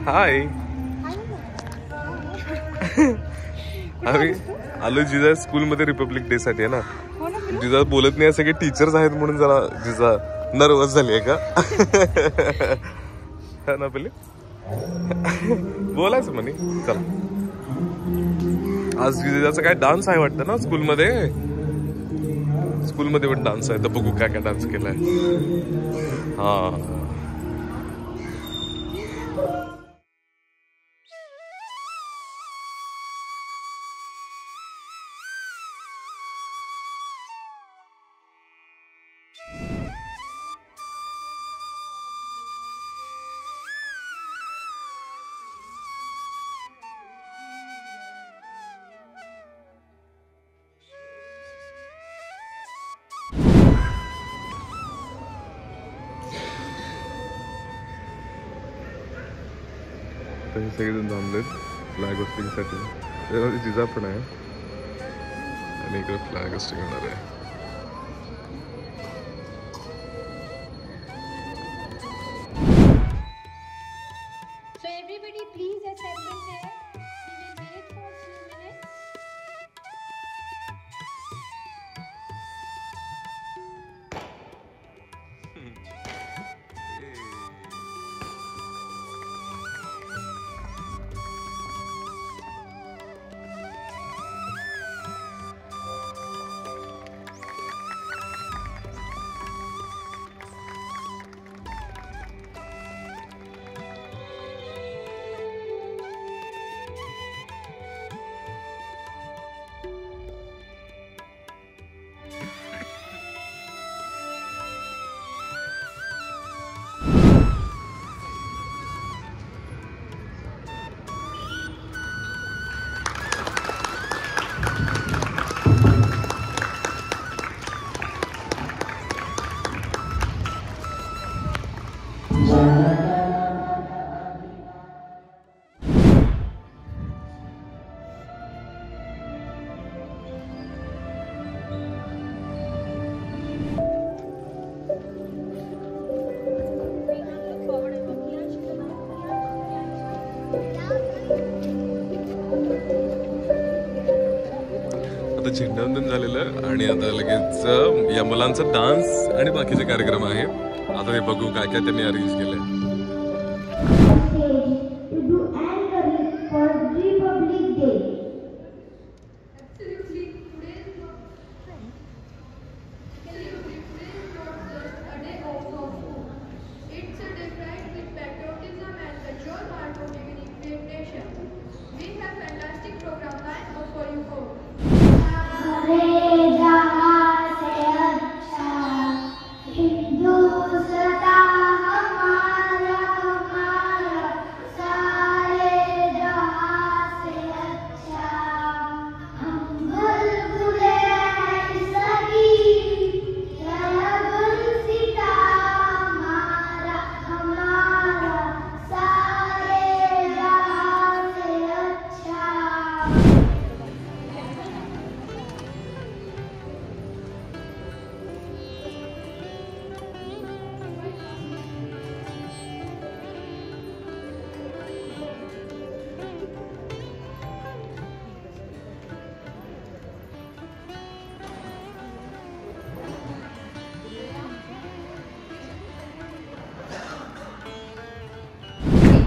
हाय आम्ही आलो जिजा स्कूलमध्ये Republic day साठी आहे ना. जिजा बोलत नाही, सगळे टीचर्स आहेत म्हणून जरा जिजा नर्वस झाली आहे का? ना पहिले बोलायचं म्हणे. चला आज जिजाचा काय डान्स आहे वाटतं ना स्कूलमध्ये. स्कूलमध्ये पण डान्स आहे तर बघू काय काय डान्स केलाय. हा हे सगळेजण जमलेत फ्लॅग होस्टिंग साठी. त्यामध्ये जिजा पण आहे आणि इकडे फ्लॅग होस्टिंग होणार आहे. So everybody please assemble there. We will wait for a few minutes. आता झेंडावंदन झालेलं आणि आता लगेच या मुलांचा डान्स आणि बाकीचे कार्यक्रम आहे. आता हे बघू काय काय त्यांनी अरेंज केलंय.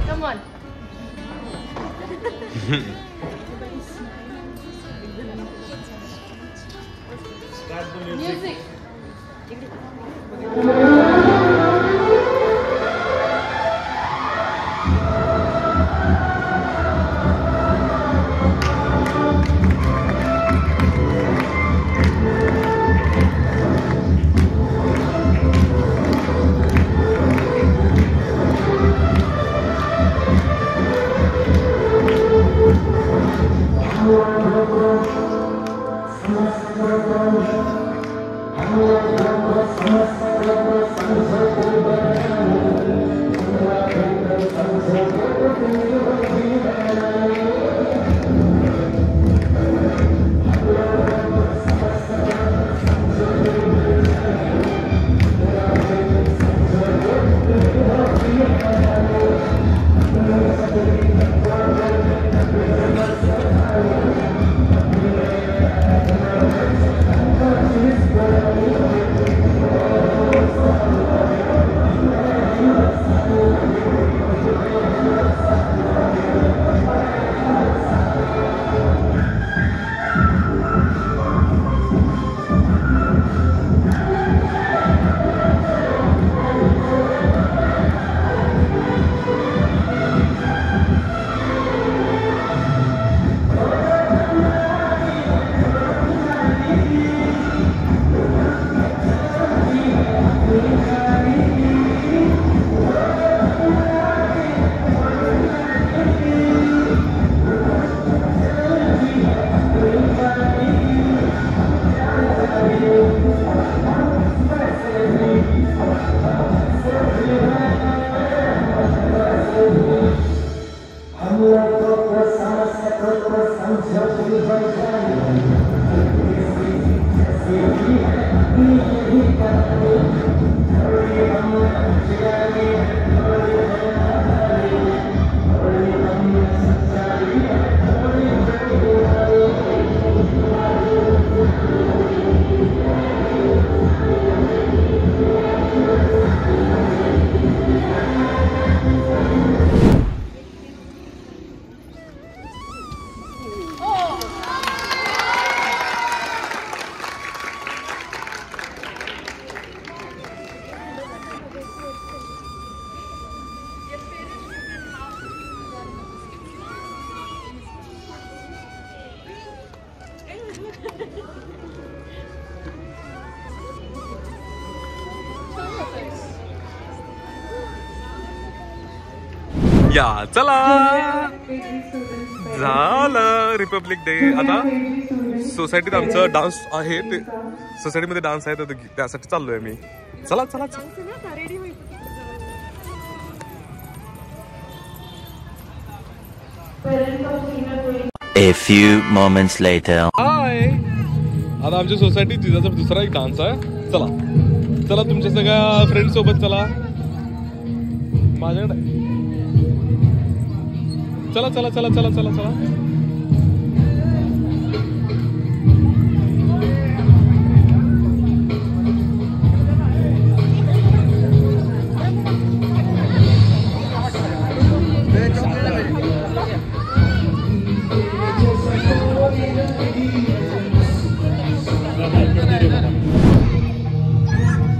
Come on. Start the music. Namaste. या चला झालं रिपब्लिक डे. आता सोसायटीत आमचं डान्स आहे, ते सोसायटीमध्ये डान्स आहे तर त्यासाठी चाललोय मी. चला चला चला. A few moments later. हाय, आता आमच्या सोसायटीत जिजाचा दुसरा एक डान्स आहे. चला चला तुमच्या सगळ्या फ्रेंड सोबत चला माझ्याकडे. चला चला चला चला चला चला.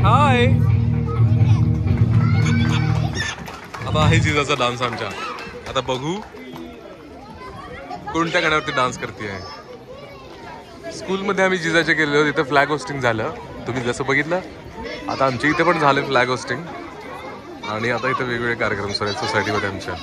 हाय, आता आहे जिजाचा डान्स आमच्या. आता बघू कोणत्या गाण्यावरती डान्स करते आहे. स्कूलमध्ये आम्ही जिजाचे गेलेलो, तिथं फ्लॅग होस्टिंग झालं, तुम्ही जसं बघितलं. आता आमच्या इथे पण झालं फ्लॅग होस्टिंग, आणि आता इथे वेगवेगळे कार्यक्रम सुरू आहेत सोसायटीमध्ये आमच्या.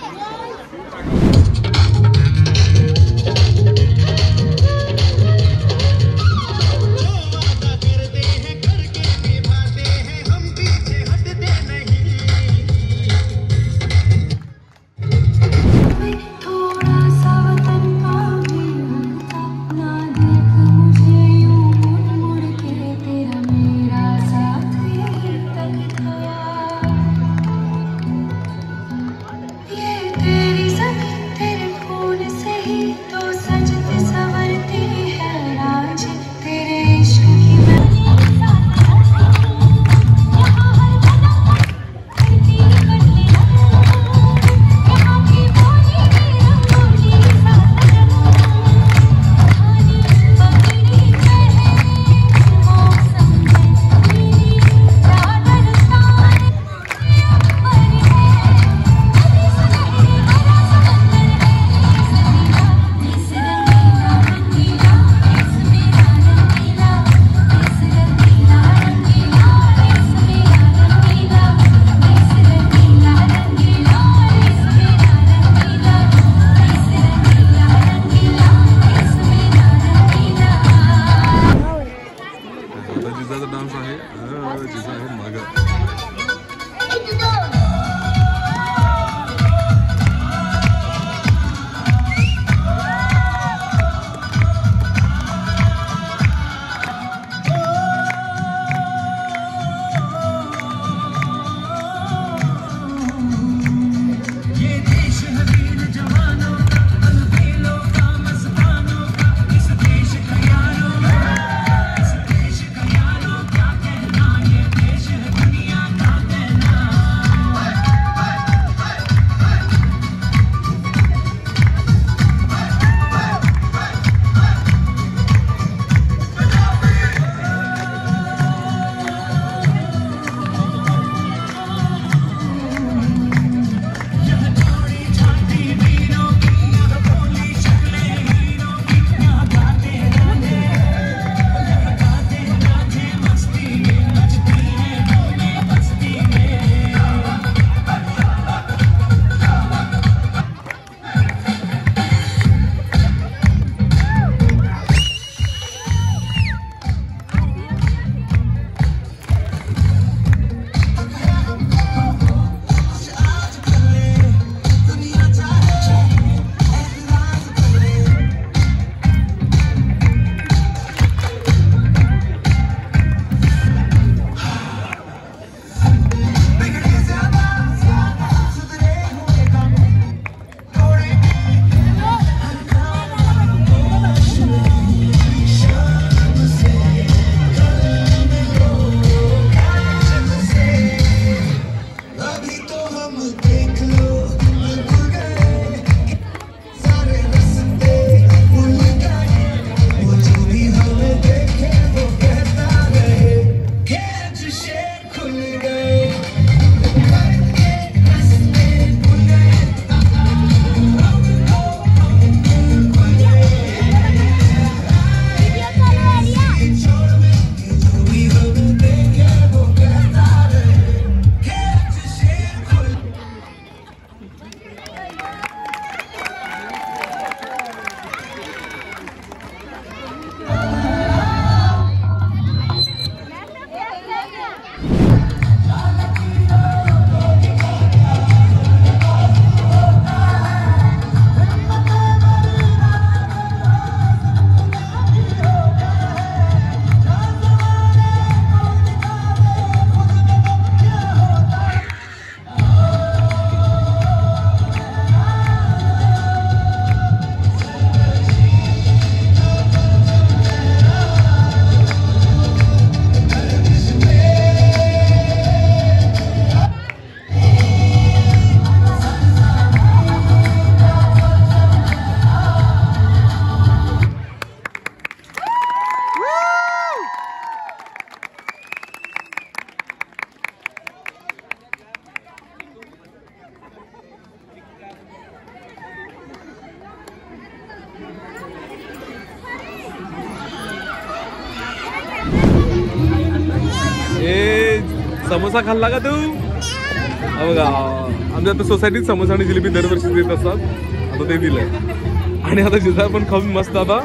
समोसा खाल्ला का तू? हा बघा, आमच्या आता सोसायटीत समोसा आणि जिलेबी दरवर्षी देत असतात. आता ते दिलंय आणि आता जिजा पण खाऊन मस्त आता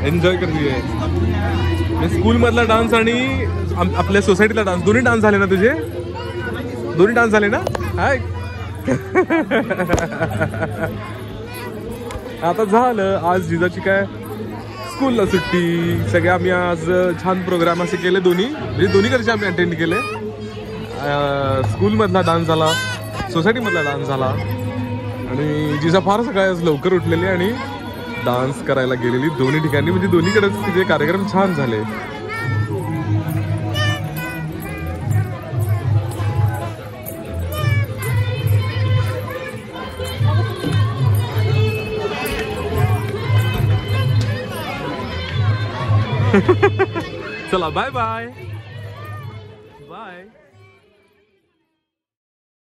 एन्जॉय करते. स्कूल मधला डान्स आणि आपल्या सोसायटीतला डान्स, दोन्ही डान्स झाले ना तुझे? दोन्ही डान्स झाले ना? हाय आता झालं. आज जिजाची काय स्कूलला सुट्टी. सगळे आम्ही आज छान प्रोग्राम असे केले, दोन्ही म्हणजे दोन्हीकडचे आम्ही अटेंड केले. स्कूलमधला डान्स झाला, सोसायटीमधला डान्स झाला आणि जिजा फार सकाळी आज लवकर उठलेली आणि डान्स करायला गेलेली दोन्ही ठिकाणी. म्हणजे दोन्हीकडेच तिचे कार्यक्रम छान झाले. चला बाय बाय बाय.